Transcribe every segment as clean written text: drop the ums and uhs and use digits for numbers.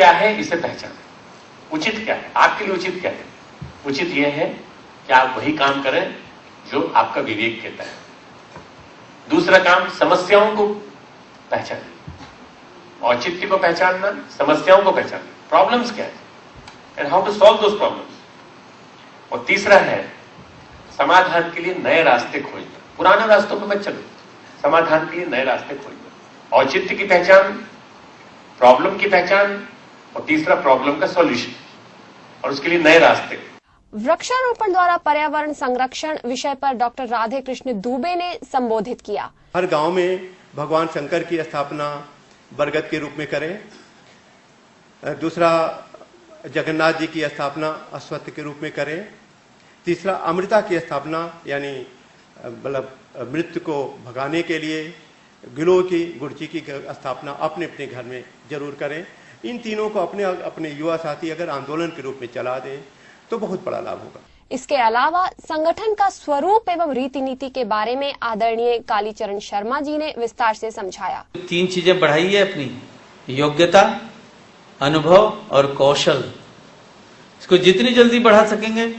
क्या है इसे पहचानें। उचित क्या है, आपके लिए उचित क्या है? उचित यह है कि आप वही काम करें जो आपका विवेक कहता है। दूसरा काम, समस्याओं को पहचानें। औचित्य को पहचानना, समस्याओं को पहचानना, प्रॉब्लम्स क्या है and how to solve those problems. और तीसरा है समाधान के लिए नए रास्ते खोजना। पुराने रास्तों पर मत चलो, समाधान के लिए नए रास्ते खोजना। औचित्य की पहचान, प्रॉब्लम की पहचान और तीसरा प्रॉब्लम का सॉल्यूशन और उसके लिए नए रास्ते। वृक्षारोपण द्वारा पर्यावरण संरक्षण विषय पर डॉक्टर राधे कृष्ण दुबे ने संबोधित किया। हर गांव में भगवान शंकर की स्थापना बरगद के रूप में करें। दूसरा, जगन्नाथ जी की स्थापना अश्वत्थ के रूप में करें। तीसरा, अमृता की स्थापना यानी मतलब मृत्यु को भगाने के लिए गिलोय की, गुड़ची की स्थापना अपने अपने घर में जरूर करें। इन तीनों को अपने अपने युवा साथी अगर आंदोलन के रूप में चला दें तो बहुत बड़ा लाभ होगा। इसके अलावा संगठन का स्वरूप एवं रीति नीति के बारे में आदरणीय कालीचरण शर्मा जी ने विस्तार से समझाया। 3 चीजें बढ़ाई है अपनी: योग्यता, अनुभव और कौशल। इसको जितनी जल्दी बढ़ा सकेंगे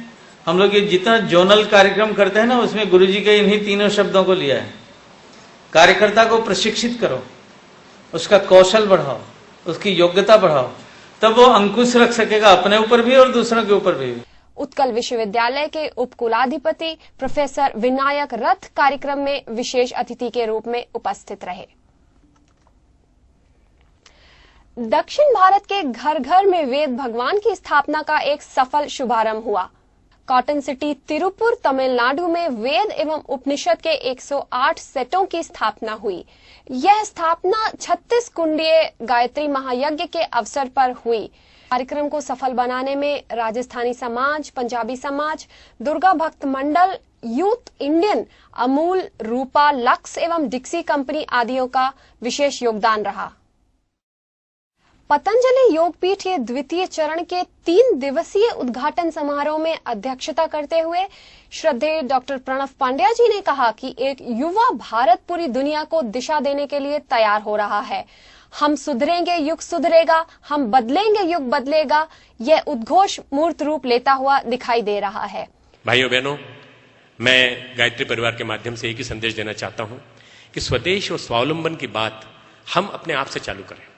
हम लोग, ये जितना जोनल कार्यक्रम करते हैं ना, उसमें गुरुजी के इन्हीं तीनों शब्दों को लिया है। कार्यकर्ता को प्रशिक्षित करो, उसका कौशल बढ़ाओ, उसकी योग्यता बढ़ाओ, तब वो अंकुश रख सकेगा अपने ऊपर भी और दूसरों के ऊपर भी। उत्कल विश्वविद्यालय के उपकुलाधिपति प्रोफेसर विनायक रथ कार्यक्रम में विशेष अतिथि के रूप में उपस्थित रहे। दक्षिण भारत के घर घर में वेद भगवान की स्थापना का एक सफल शुभारंभ हुआ। कॉटन सिटी तिरुपुर तमिलनाडु में वेद एवं उपनिषद के 108 सेटों की स्थापना हुई। यह स्थापना 36 कुंडीय गायत्री महायज्ञ के अवसर पर हुई। कार्यक्रम को सफल बनाने में राजस्थानी समाज, पंजाबी समाज, दुर्गा भक्त मंडल, यूथ इंडियन, अमूल, रूपा, लक्स एवं डिक्सी कंपनी आदियों का विशेष योगदान रहा। पतंजलि योगपीठ के द्वितीय चरण के 3 दिवसीय उद्घाटन समारोह में अध्यक्षता करते हुए श्रद्धेय डॉक्टर प्रणव पांड्या जी ने कहा कि एक युवा भारत पूरी दुनिया को दिशा देने के लिए तैयार हो रहा है। हम सुधरेंगे, युग सुधरेगा, हम बदलेंगे, युग बदलेगा, यह उद्घोष मूर्त रूप लेता हुआ दिखाई दे रहा है। भाइयों बहनों, मैं गायत्री परिवार के माध्यम से एक ही संदेश देना चाहता हूं कि स्वदेश और स्वावलंबन की बात हम अपने आप से चालू करें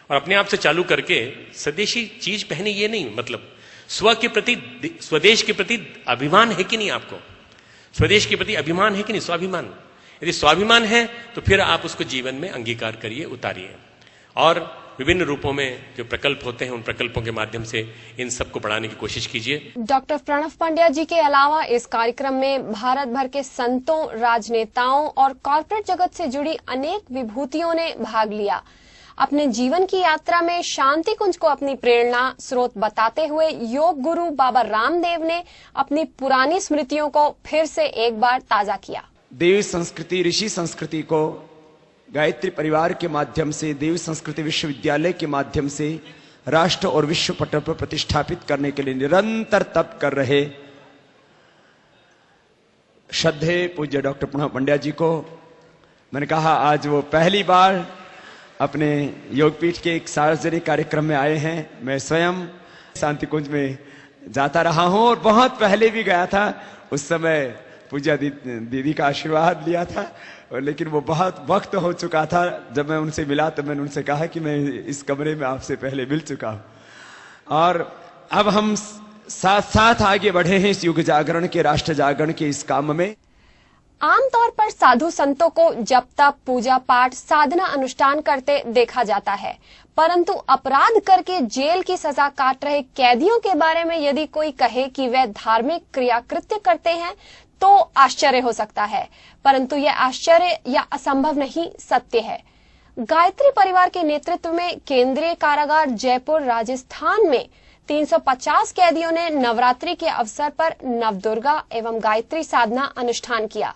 और अपने आप से चालू करके स्वदेशी चीज पहने, ये नहीं, मतलब स्व के प्रति, स्वदेश के प्रति अभिमान है कि नहीं आपको? स्वदेश के प्रति अभिमान है कि नहीं? स्वाभिमान। यदि स्वाभिमान है तो फिर आप उसको जीवन में अंगीकार करिए, उतारिए और विभिन्न रूपों में जो प्रकल्प होते हैं उन प्रकल्पों के माध्यम से इन सबको बढ़ाने की कोशिश कीजिए। डॉक्टर प्रणव पांड्या जी के अलावा इस कार्यक्रम में भारत भर के संतों, राजनेताओं और कॉर्पोरेट जगत से जुड़ी अनेक विभूतियों ने भाग लिया। अपने जीवन की यात्रा में शांति कुंज को अपनी प्रेरणा स्रोत बताते हुए योग गुरु बाबा रामदेव ने अपनी पुरानी स्मृतियों को फिर से एक बार ताजा किया। देवी संस्कृति, ऋषि संस्कृति को गायत्री परिवार के माध्यम से, देवी संस्कृति विश्वविद्यालय के माध्यम से राष्ट्र और विश्व पटल पर प्रतिष्ठापित करने के लिए निरंतर तप कर रहे श्रद्धेय पूज्य डॉक्टर प्रणव पांड्या जी को मैंने कहा आज वो पहली बार अपने योगपीठ के एक सार्वजनिक कार्यक्रम में आए हैं। मैं स्वयं शांति कुंज में जाता रहा हूं और बहुत पहले भी गया था। उस समय पूजा दीदी का आशीर्वाद लिया था, लेकिन वो बहुत वक्त हो चुका था। जब मैं उनसे मिला तो मैंने उनसे कहा कि मैं इस कमरे में आपसे पहले मिल चुका हूं और अब हम साथ साथ आगे बढ़े हैं इस युग जागरण के, राष्ट्र जागरण के इस काम में। आमतौर पर साधु संतों को जप तप, पूजा पाठ, साधना अनुष्ठान करते देखा जाता है, परंतु अपराध करके जेल की सजा काट रहे कैदियों के बारे में यदि कोई कहे कि वे धार्मिक क्रियाकृत्य करते हैं तो आश्चर्य हो सकता है, परंतु यह आश्चर्य या असंभव नहीं, सत्य है। गायत्री परिवार के नेतृत्व में केंद्रीय कारागार जयपुर राजस्थान में 350 कैदियों ने नवरात्रि के अवसर पर नवदुर्गा एवं गायत्री साधना अनुष्ठान किया।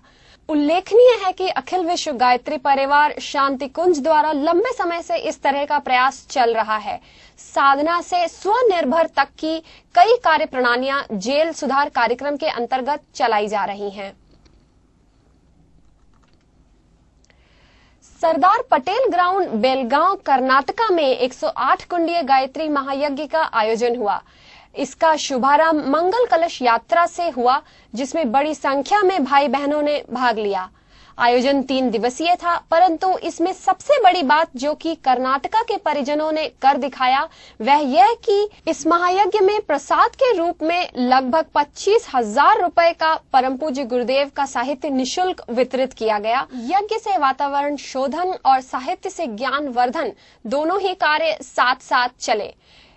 उल्लेखनीय है कि अखिल विश्व गायत्री परिवार शांति कुंज द्वारा लंबे समय से इस तरह का प्रयास चल रहा है। साधना से स्वनिर्भर तक की कई कार्य प्रणालियां जेल सुधार कार्यक्रम के अंतर्गत चलाई जा रही हैं। सरदार पटेल ग्राउंड बेलगांव कर्नाटका में 108 कुंडीय गायत्री महायज्ञ का आयोजन हुआ। इसका शुभारंभ मंगल कलश यात्रा से हुआ, जिसमें बड़ी संख्या में भाई बहनों ने भाग लिया। आयोजन 3 दिवसीय था, परंतु इसमें सबसे बड़ी बात जो कि कर्नाटका के परिजनों ने कर दिखाया वह यह कि इस महायज्ञ में प्रसाद के रूप में लगभग 25,000 रुपए का परम पूज्य गुरुदेव का साहित्य निशुल्क वितरित किया गया। यज्ञ से वातावरण शोधन और साहित्य से ज्ञान वर्धन दोनों ही कार्य साथ साथ चले।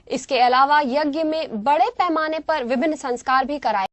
इसके अलावा यज्ञ में बड़े पैमाने पर विभिन्न संस्कार भी कराए।